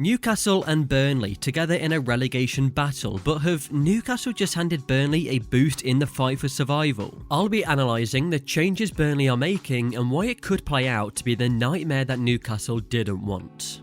Newcastle and Burnley together in a relegation battle, but have Newcastle just handed Burnley a boost in the fight for survival? I'll be analysing the changes Burnley are making and why it could play out to be the nightmare that Newcastle didn't want.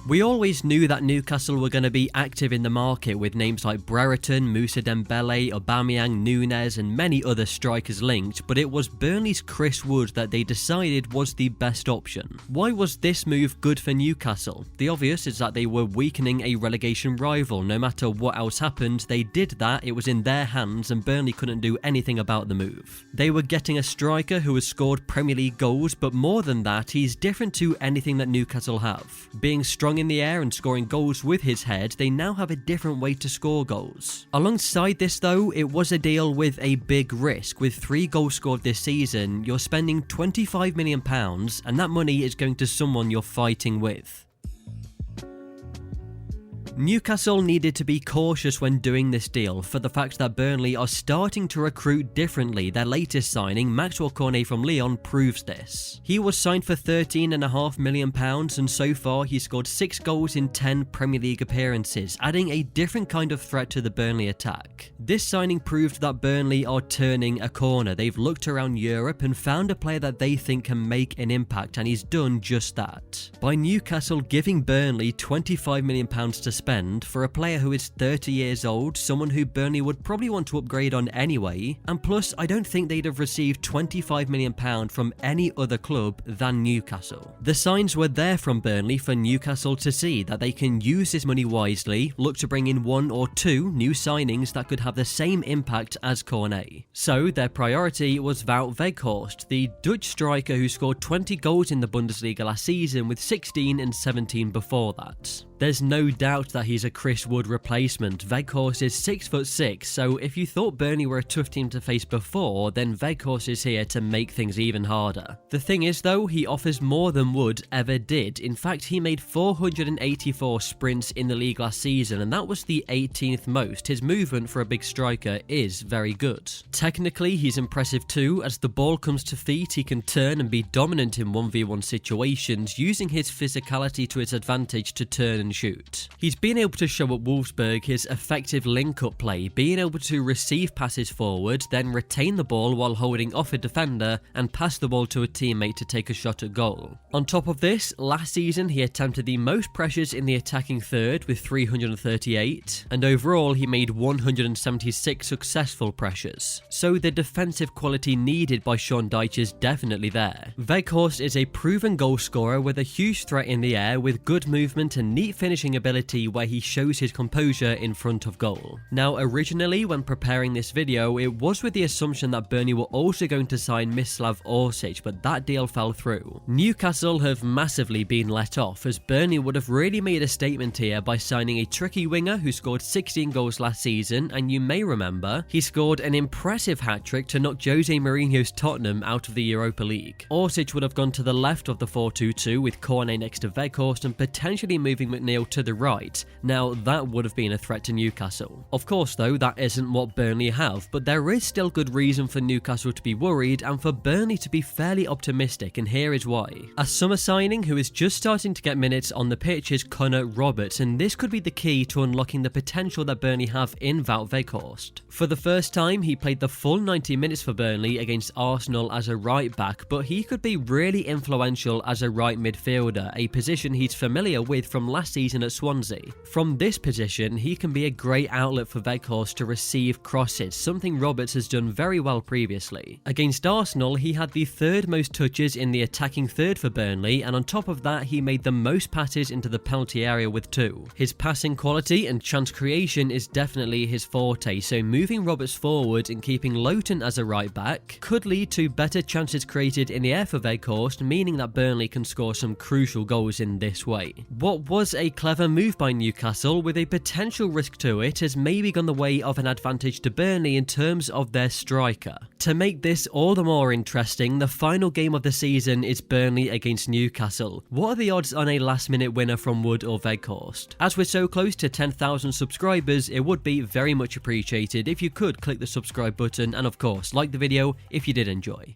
We always knew that Newcastle were going to be active in the market with names like Brereton, Moussa Dembele, Aubameyang, Núñez and many other strikers linked, but it was Burnley's Chris Wood that they decided was the best option. Why was this move good for Newcastle? The obvious is that they were weakening a relegation rival. No matter what else happened, they did that, it was in their hands and Burnley couldn't do anything about the move. They were getting a striker who has scored Premier League goals, but more than that, he's different to anything that Newcastle have. Being strong in the air and scoring goals with his head, they now have a different way to score goals. Alongside this though, it was a deal with a big risk. With 3 goals scored this season, you're spending £25 million and that money is going to someone you're fighting with. Newcastle needed to be cautious when doing this deal for the fact that Burnley are starting to recruit differently. Their latest signing, Maxwell Cornet from Lyon, proves this. He was signed for £13.5 million and so far he's scored 6 goals in 10 Premier League appearances, adding a different kind of threat to the Burnley attack. This signing proved that Burnley are turning a corner. They've looked around Europe and found a player that they think can make an impact, and he's done just that. By Newcastle giving Burnley £25 million to spend for a player who is 30 years old, someone who Burnley would probably want to upgrade on anyway, and plus I don't think they'd have received £25 million from any other club than Newcastle. The signs were there from Burnley for Newcastle to see that they can use this money wisely, look to bring in 1 or 2 new signings that could have the same impact as Cornet. So their priority was Wout Weghorst, the Dutch striker who scored 20 goals in the Bundesliga last season with 16 and 17 before that. There's no doubt that he's a Chris Wood replacement. Weghorst is 6'6", so if you thought Burnley were a tough team to face before, then Weghorst is here to make things even harder. The thing is though, he offers more than Wood ever did. In fact, he made 484 sprints in the league last season, and that was the 18th most. His movement for a big striker is very good. Technically, he's impressive too. As the ball comes to feet, he can turn and be dominant in 1v1 situations, using his physicality to his advantage to turn and shoot. He's been able to show at Wolsfburg his effective link-up play, being able to receive passes forward, then retain the ball while holding off a defender and pass the ball to a teammate to take a shot at goal. On top of this, last season he attempted the most pressures in the attacking third with 338, and overall he made 176 successful pressures. So the defensive quality needed by Sean Dyche is definitely there. Weghorst is a proven goal scorer with a huge threat in the air, with good movement and neat finishing ability where he shows his composure in front of goal. Now originally when preparing this video, it was with the assumption that Burnley were also going to sign Mislav Orsic, but that deal fell through. Newcastle have massively been let off, as Burnley would have really made a statement here by signing a tricky winger who scored 16 goals last season, and you may remember he scored an impressive hat-trick to knock Jose Mourinho's Tottenham out of the Europa League. Orsic would have gone to the left of the 4-2-2 with Cornet next to Weghorst and potentially moving McNeil to the right. Now that would have been a threat to Newcastle. Of course though, that isn't what Burnley have, but there is still good reason for Newcastle to be worried and for Burnley to be fairly optimistic, and here is why. A summer signing who is just starting to get minutes on the pitch is Connor Roberts, and this could be the key to unlocking the potential that Burnley have in Wout Weghorst. For the first time, he played the full 90 minutes for Burnley against Arsenal as a right back, but he could be really influential as a right midfielder, a position he's familiar with from last season at Swansea. From this position, he can be a great outlet for Weghorst to receive crosses, something Roberts has done very well previously. Against Arsenal, he had the 3rd most touches in the attacking third for Burnley, and on top of that, he made the most passes into the penalty area with 2. His passing quality and chance creation is definitely his forte, so moving Roberts forward and keeping Lowton as a right back could lead to better chances created in the air for Weghorst, meaning that Burnley can score some crucial goals in this way. What was a clever move by Newcastle with a potential risk to it has maybe gone the way of an advantage to Burnley in terms of their striker. To make this all the more interesting, the final game of the season is Burnley against Newcastle. What are the odds on a last-minute winner from Wood or Weghorst? As we're so close to 10,000 subscribers, it would be very much appreciated if you could click the subscribe button and of course like the video if you did enjoy.